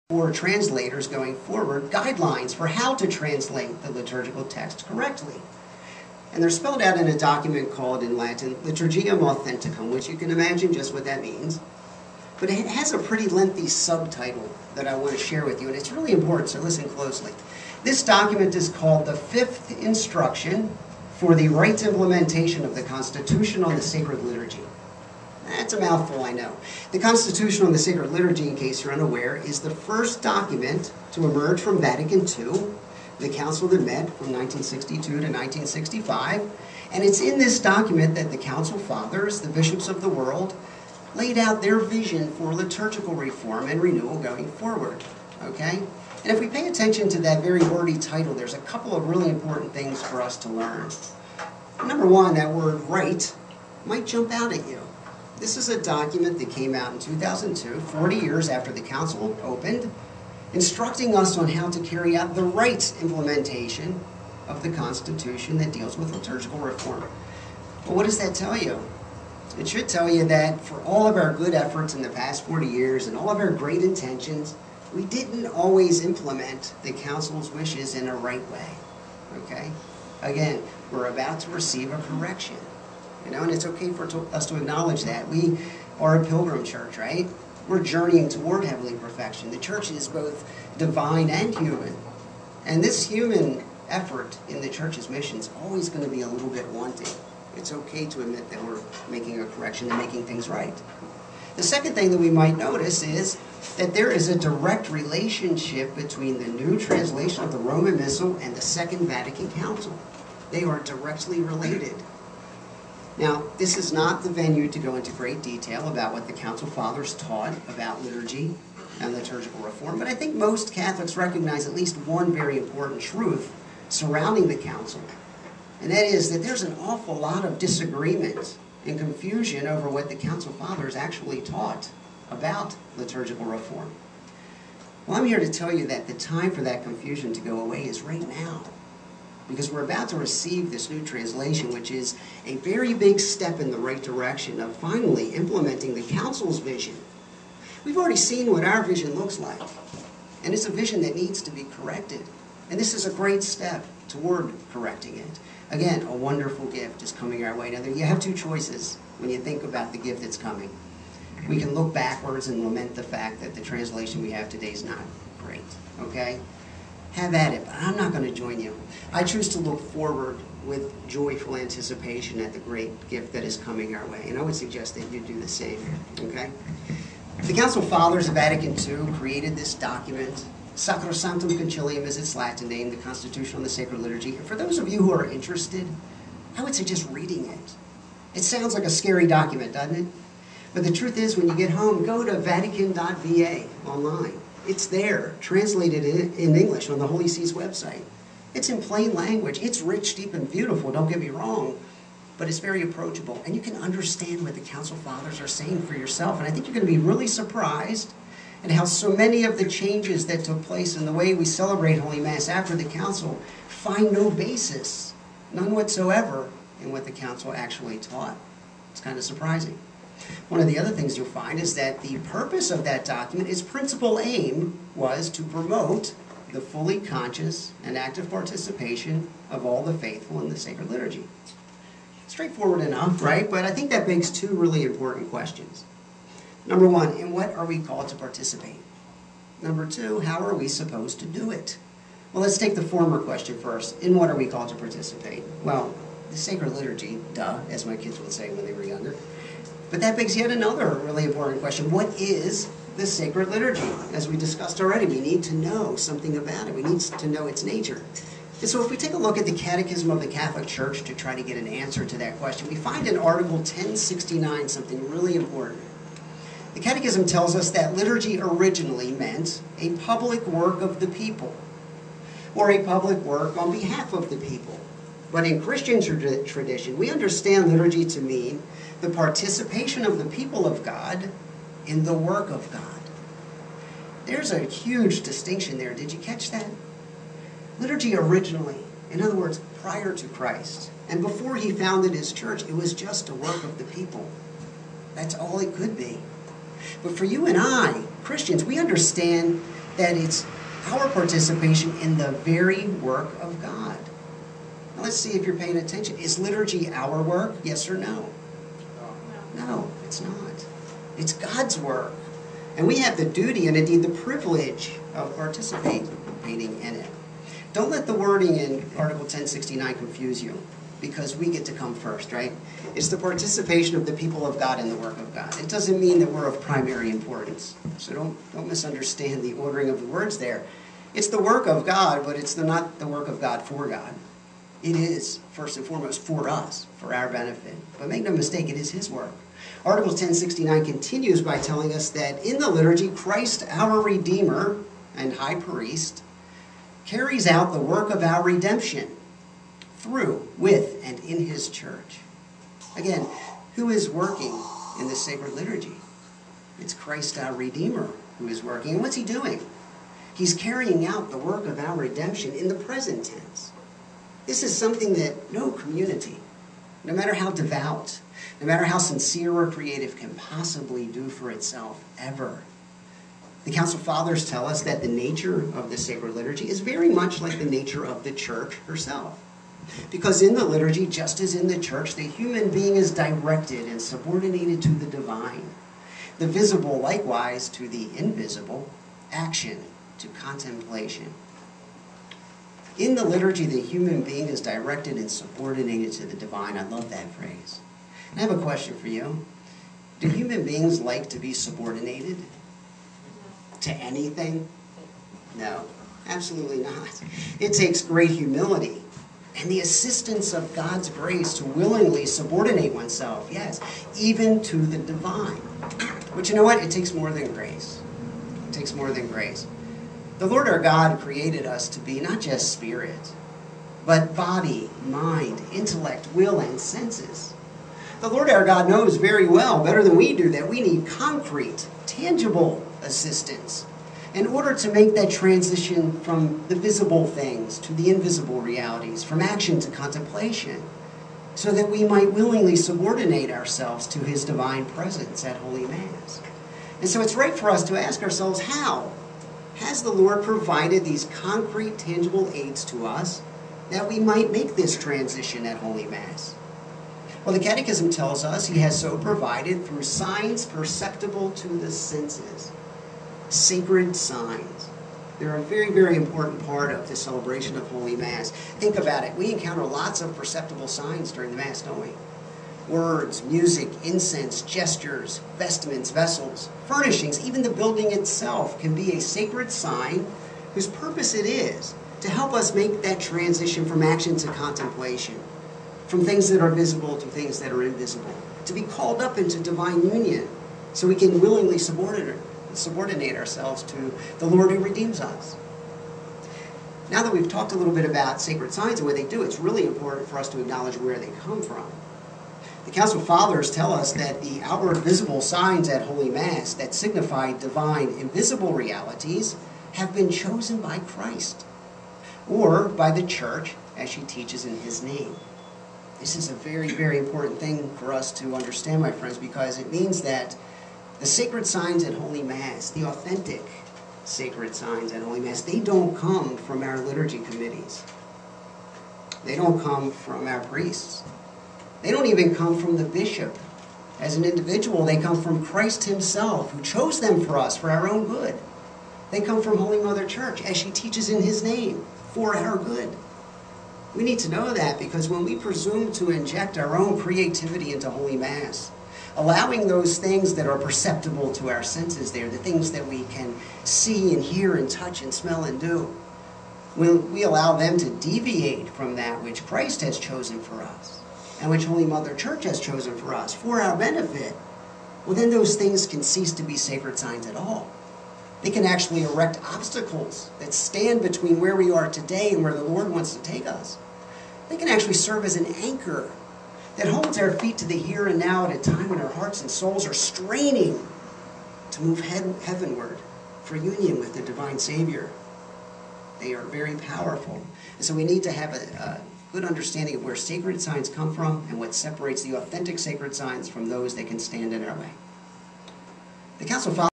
for translators going forward guidelines for how to translate the liturgical text correctly. And they're spelled out in a document called in Latin Liturgiam Authenticum, which you can imagine just what that means. But it has a pretty lengthy subtitle that I want to share with you, and it's really important, so listen closely. This document is called the Fifth Instruction for the Right Implementation of the Constitution on the Sacred Liturgy. That's a mouthful, I know. The Constitution on the Sacred Liturgy, in case you're unaware, is the first document to emerge from Vatican II, the council that met from 1962 to 1965. And it's in this document that the council fathers, the bishops of the world, laid out their vision for liturgical reform and renewal going forward. Okay? And if we pay attention to that very wordy title, there's a couple of really important things for us to learn. Number one, that word right might jump out at you. This is a document that came out in 2002, 40 years after the council opened, instructing us on how to carry out the right implementation of the Constitution that deals with liturgical reform. Well, what does that tell you? It should tell you that for all of our good efforts in the past 40 years and all of our great intentions, we didn't always implement the council's wishes in a right way. Okay? Again, we're about to receive a correction. You know, and it's okay for us to acknowledge that. We are a pilgrim church, right? We're journeying toward heavenly perfection. The church is both divine and human. And this human effort in the church's mission is always going to be a little bit wanting. It's okay to admit that we're making a correction and making things right. The second thing that we might notice is that there is a direct relationship between the new translation of the Roman Missal and the Second Vatican Council. They are directly related. Now, this is not the venue to go into great detail about what the Council Fathers taught about liturgy and liturgical reform, but I think most Catholics recognize at least one very important truth surrounding the Council, and that is that there's an awful lot of disagreement and confusion over what the Council Fathers actually taught about liturgical reform. Well, I'm here to tell you that the time for that confusion to go away is right now, because we're about to receive this new translation, which is a very big step in the right direction of finally implementing the Council's vision. We've already seen what our vision looks like, and it's a vision that needs to be corrected. And this is a great step toward correcting it. Again, a wonderful gift is coming our way. Now, you have two choices when you think about the gift that's coming. We can look backwards and lament the fact that the translation we have today is not great, okay? Have at it, but I'm not going to join you. I choose to look forward with joyful anticipation at the great gift that is coming our way, and I would suggest that you do the same, okay? The Council Fathers of Vatican II created this document. Sacrosanctum Concilium is its Latin name, the Constitution on the Sacred Liturgy. And for those of you who are interested, I would suggest reading it. It sounds like a scary document, doesn't it? But the truth is, when you get home, go to vatican.va online. It's there, translated in English on the Holy See's website. It's in plain language. It's rich, deep, and beautiful, don't get me wrong, but it's very approachable. And you can understand what the Council Fathers are saying for yourself. And I think you're going to be really surprised at how so many of the changes that took place in the way we celebrate Holy Mass after the Council find no basis, none whatsoever, in what the Council actually taught. It's kind of surprising. One of the other things you'll find is that the purpose of that document, its principal aim, was to promote the fully conscious and active participation of all the faithful in the sacred liturgy. Straightforward enough, right? But I think that begs two really important questions. Number one, in what are we called to participate? Number two, how are we supposed to do it? Well, let's take the former question first. In what are we called to participate? Well, the sacred liturgy, duh, as my kids would say when they were younger. But that begs yet another really important question. What is the sacred liturgy? As we discussed already, we need to know something about it. We need to know its nature. And so if we take a look at the Catechism of the Catholic Church to try to get an answer to that question, we find in Article 1069 something really important. The Catechism tells us that liturgy originally meant a public work of the people, or a public work on behalf of the people. But in Christian tradition, we understand liturgy to mean the participation of the people of God in the work of God. There's a huge distinction there. Did you catch that? Liturgy originally, in other words, prior to Christ, and before he founded his church, it was just a work of the people. That's all it could be. But for you and I, Christians, we understand that it's our participation in the very work of God. Now let's see if you're paying attention. Is liturgy our work? Yes or no? No, it's not. It's God's work. And we have the duty and indeed the privilege of participating in it. Don't let the wording in Article 1069 confuse you, because we get to come first, right? It's the participation of the people of God in the work of God. It doesn't mean that we're of primary importance. So don't misunderstand the ordering of the words there. It's the work of God, but it's not the work of God for God. It is, first and foremost, for us, for our benefit. But make no mistake, it is His work. Article 1069 continues by telling us that in the liturgy, Christ, our Redeemer and High Priest, carries out the work of our redemption through, with, and in His church. Again, who is working in this sacred liturgy? It's Christ, our Redeemer, who is working. And what's He doing? He's carrying out the work of our redemption in the present tense. This is something that no community, no matter how devout, no matter how sincere or creative, can possibly do for itself, ever. The Council Fathers tell us that the nature of the sacred liturgy is very much like the nature of the church herself. Because in the liturgy, just as in the church, the human being is directed and subordinated to the divine. The visible, likewise, to the invisible, action to contemplation. In the liturgy, the human being is directed and subordinated to the divine. I love that phrase. And I have a question for you. Do human beings like to be subordinated to anything? No, absolutely not. It takes great humility and the assistance of God's grace to willingly subordinate oneself, yes, even to the divine. But you know what? It takes more than grace. It takes more than grace. The Lord our God created us to be not just spirit, but body, mind, intellect, will, and senses. The Lord our God knows very well, better than we do, that we need concrete, tangible assistance in order to make that transition from the visible things to the invisible realities, from action to contemplation, so that we might willingly subordinate ourselves to His divine presence at Holy Mass. And so it's right for us to ask ourselves, how has the Lord provided these concrete, tangible aids to us that we might make this transition at Holy Mass? Well, the Catechism tells us He has so provided through signs perceptible to the senses. Sacred signs. They're a very, very important part of the celebration of Holy Mass. Think about it. We encounter lots of perceptible signs during the Mass, don't we? Words, music, incense, gestures, vestments, vessels, furnishings, even the building itself can be a sacred sign whose purpose it is to help us make that transition from action to contemplation, from things that are visible to things that are invisible, to be called up into divine union so we can willingly subordinate ourselves to the Lord who redeems us. Now that we've talked a little bit about sacred signs and what they do, it's really important for us to acknowledge where they come from. The Council Fathers tell us that the outward visible signs at Holy Mass that signify divine invisible realities have been chosen by Christ or by the Church as she teaches in His name. This is a very, very important thing for us to understand, my friends, because it means that the sacred signs at Holy Mass, the authentic sacred signs at Holy Mass, they don't come from our liturgy committees. They don't come from our priests. They don't even come from the bishop as an individual. They come from Christ Himself, who chose them for us, for our own good. They come from Holy Mother Church, as she teaches in His name, for our good. We need to know that, because when we presume to inject our own creativity into Holy Mass, allowing those things that are perceptible to our senses there, the things that we can see and hear and touch and smell and do, when we allow them to deviate from that which Christ has chosen for us, and which Holy Mother Church has chosen for us, for our benefit, well, then those things can cease to be sacred signs at all. They can actually erect obstacles that stand between where we are today and where the Lord wants to take us. They can actually serve as an anchor that holds our feet to the here and now at a time when our hearts and souls are straining to move heavenward for union with the divine Savior. They are very powerful. And so we need to have a good understanding of where sacred signs come from and what separates the authentic sacred signs from those that can stand in our way. The Council